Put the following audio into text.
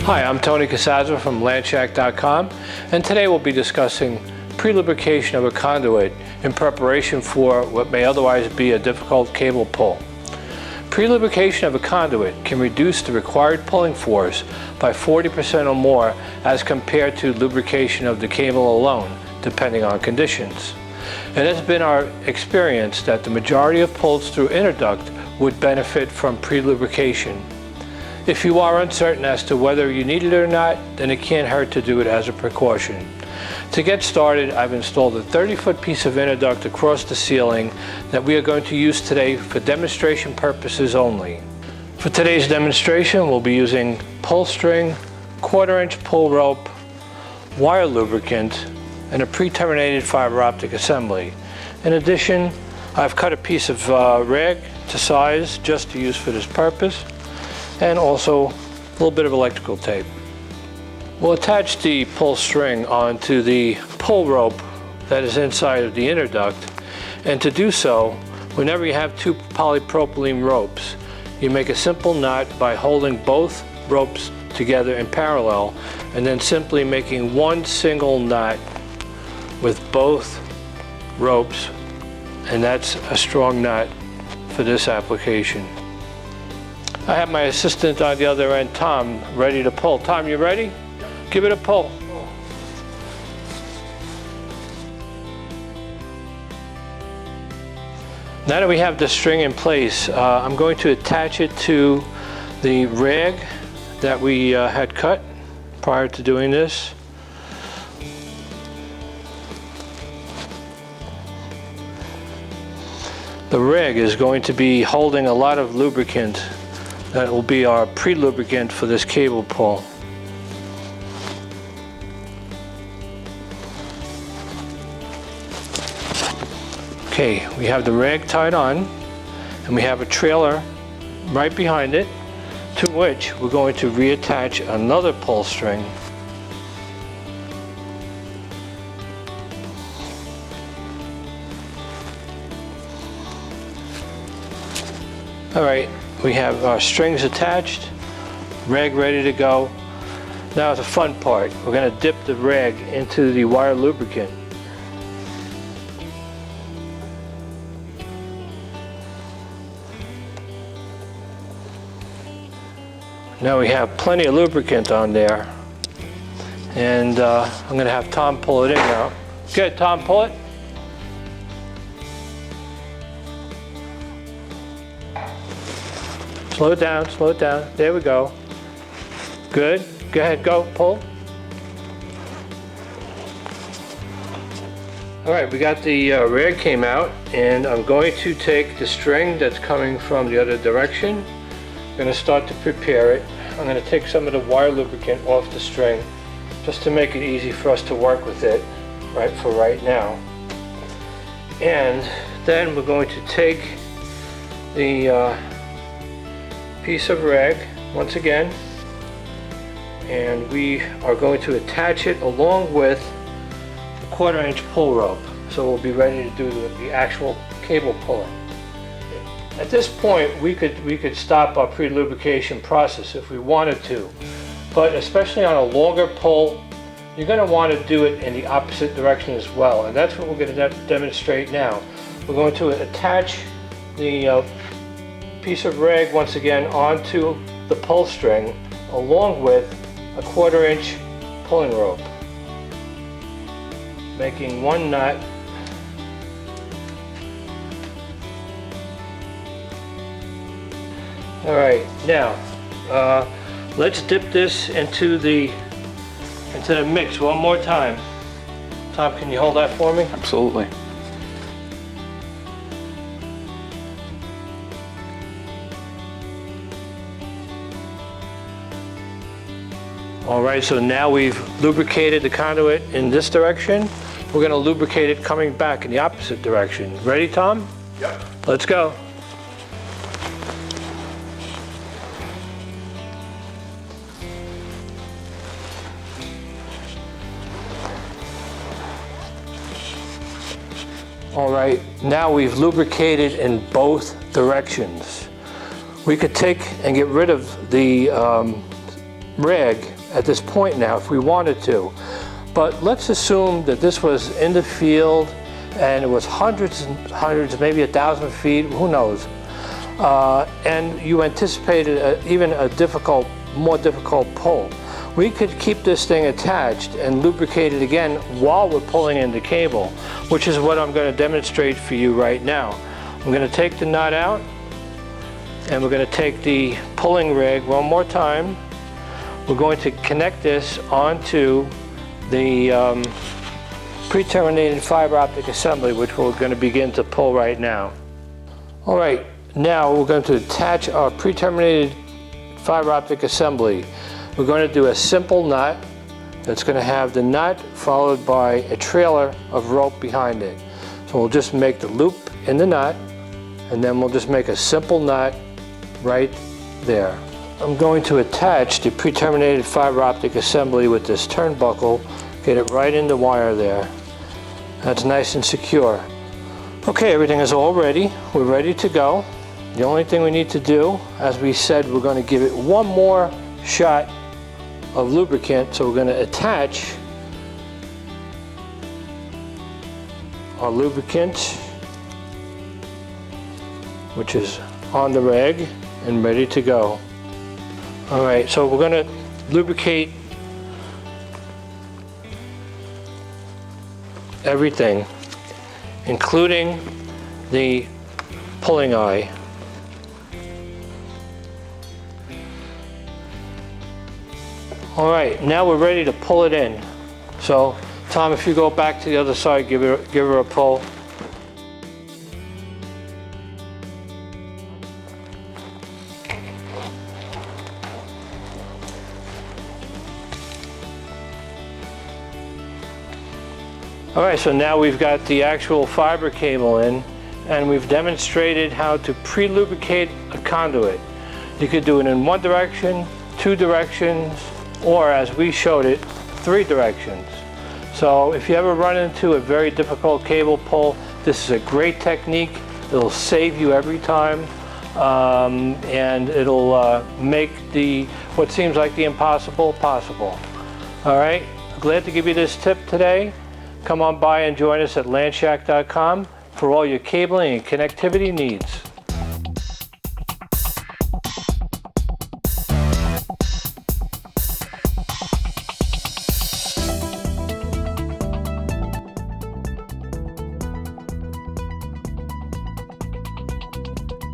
Hi, I'm Tony Casazza from Landshack.com, and today we'll be discussing pre-lubrication of a conduit in preparation for what may otherwise be a difficult cable pull. Pre-lubrication of a conduit can reduce the required pulling force by 40% or more as compared to lubrication of the cable alone, depending on conditions. It has been our experience that the majority of pulls through interduct would benefit from pre-lubrication. If you are uncertain as to whether you need it or not, then it can't hurt to do it as a precaution. To get started, I've installed a 30-foot piece of interduct across the ceiling that we are going to use today for demonstration purposes only. For today's demonstration, we'll be using pull string, 1/4-inch pull rope, wire lubricant, and a pre-terminated fiber optic assembly. In addition, I've cut a piece of rag to size just to use for this purpose, and also a little bit of electrical tape. We'll attach the pull string onto the pull rope that is inside of the interduct, and to do so, whenever you have two polypropylene ropes, you make a simple knot by holding both ropes together in parallel and then simply making one single knot with both ropes, and that's a strong knot for this application. I have my assistant on the other end, Tom, ready to pull. Tom, you ready? Give it a pull. Now that we have the string in place, I'm going to attach it to the rag that we had cut prior to doing this. The rag is going to be holding a lot of lubricant. That will be our pre-lubricant for this cable pull. Okay, we have the rag tied on, and we have a trailer right behind it, to which we're going to reattach another pull string. All right. We have our strings attached, rag ready to go. Now the fun part. We're going to dip the rag into the wire lubricant. Now we have plenty of lubricant on there, and I'm going to have Tom pull it in now. Good, Tom, pull it. Slow it down, slow it down. There we go. Good. Go ahead, go, pull. All right, we got the rag came out, and I'm going to take the string that's coming from the other direction. I'm going to start to prepare it. I'm going to take some of the wire lubricant off the string just to make it easy for us to work with it right now. And then we're going to take the piece of rag once again, and we are going to attach it along with the 1/4-inch pull rope, so we'll be ready to do the actual cable pulling. At this point, we could stop our pre-lubrication process if we wanted to, but especially on a longer pull, you're going to want to do it in the opposite direction as well, and that's what we're going to demonstrate now. We're going to attach the piece of rag once again onto the pull string along with a 1/4-inch pulling rope, making one knot. All right, now let's dip this into the mix one more time. Tom, can you hold that for me? Absolutely. All right, so now we've lubricated the conduit in this direction. We're going to lubricate it coming back in the opposite direction. Ready, Tom? Yep. Let's go. All right, now we've lubricated in both directions. We could take and get rid of the rag at this point now if we wanted to. But let's assume that this was in the field and it was hundreds and hundreds, maybe 1,000 feet, who knows. And you anticipated even a more difficult pull. We could keep this thing attached and lubricate it again while we're pulling in the cable, which is what I'm going to demonstrate for you right now. I'm going to take the nut out, and we're going to take the pulling rig one more time. We're going to connect this onto the pre-terminated fiber optic assembly, which we're going to begin to pull right now. All right, now we're going to attach our pre-terminated fiber optic assembly. We're going to do a simple nut that's going to have the nut followed by a trailer of rope behind it. So we'll just make the loop in the nut, and then we'll just make a simple nut right there. I'm going to attach the pre-terminated fiber optic assembly with this turnbuckle, get it right in the wire there. That's nice and secure. Okay, everything is all ready. We're ready to go. The only thing we need to do, as we said, we're going to give it one more shot of lubricant. So we're going to attach our lubricant, which is on the rag and ready to go. All right, so we're going to lubricate everything, including the pulling eye. All right, now we're ready to pull it in. So, Tom, if you go back to the other side, give her a pull. All right, so now we've got the actual fiber cable in, and we've demonstrated how to pre-lubricate a conduit. You could do it in one direction, two directions, or as we showed it, 3 directions. So if you ever run into a very difficult cable pull, this is a great technique. It'll save you every time, and it'll make what seems like the impossible possible. All right, glad to give you this tip today. Come on by and join us at landshack.com for all your cabling and connectivity needs.